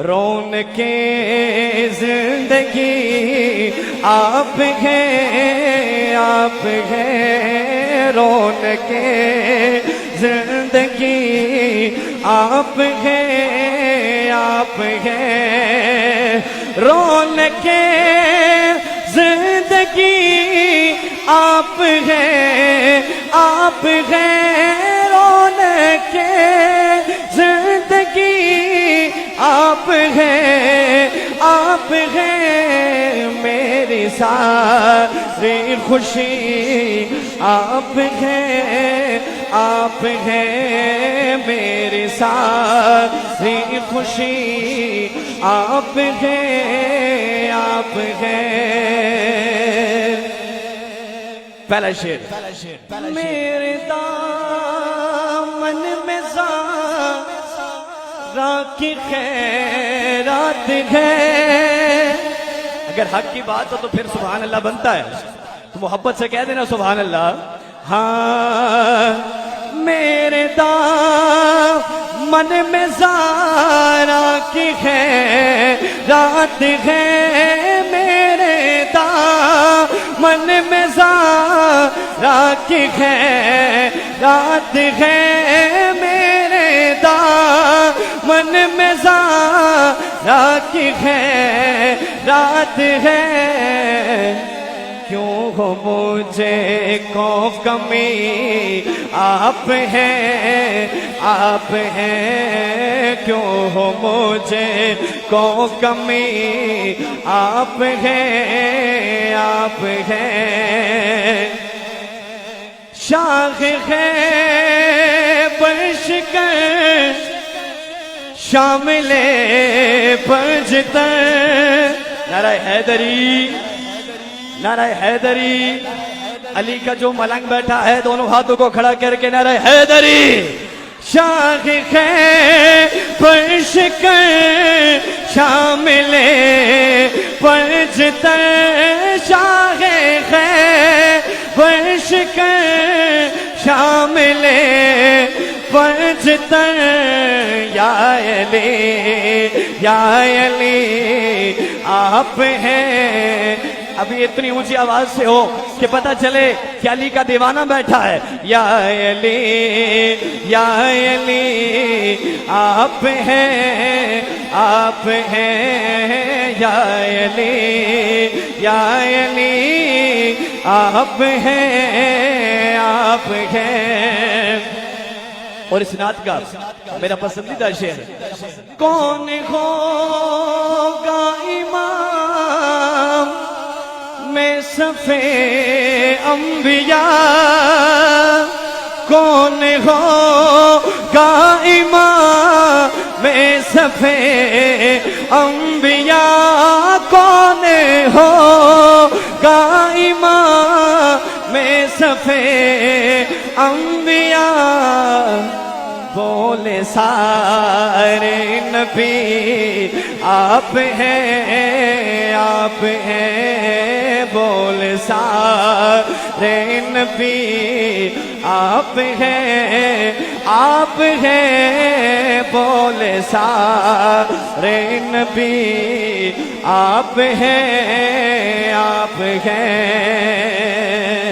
رونقیں زندگی آپ ہیں، آپ ہیں، رونقیں زندگی آپ ہیں، آپ ہیں، رونقیں زندگی آپ ہیں، آپ ہیں، رونقیں زندگی آپ ہیں، آپ ہیں، میری ساری خوشی آپ ہیں، آپ ہیں، میری ساری خوشی آپ ہیں، آپ ہیں۔ پہلا شعر، میرے دامن میں زہرا کی خیرات ہے۔ اگر حق کی بات ہو تو پھر سبحان اللہ بنتا ہے، تو محبت سے کہہ دینا سبحان اللہ۔ ہاں میرے دامن میں زہرا کی خیرات ہے، میرے دامن میں زہرا کی خیرات ہے، میرے دامن میں زہرا کی خیرات ہے۔ کیوں ہو مجھے کو کمی آپ ہیں، آپ ہیں، کیوں ہو مجھے کو کمی آپ ہیں، آپ ہیں، شاخ ہے بشکر شامل پنجتر۔ نعرہ حیدری، نعرہ حیدری، علی کا جو ملنگ بیٹھا ہے دونوں ہاتھوں کو کھڑا کر کے نعرہ حیدری۔ شاخ ہے بشکر شامل پنجتر، شاخ ہے بشکر شامل پنجتر، یا علی، یا علی آپ ہیں۔ ابھی اتنی اونچی آواز سے ہو کہ پتہ چلے کہ علی کا دیوانہ بیٹھا ہے۔ یا علی، یا علی آپ ہیں، آپ ہیں، یا علی، یا علی آپ ہیں، آپ ہیں۔ اور اس نعت کا میرا پسندیدہ شعر ہے، کون ہوگا امام میں صفِ انبیاء، کون ہوگا امام میں صفِ انبیاء، کون ہوگا امام میں صفِ انبیاء، بولے سارے نبی آپ ہیں، آپ ہیں، بولے سارے نبی آپ ہیں، آپ ہیں، بولے سارے نبی آپ ہیں، آپ ہیں۔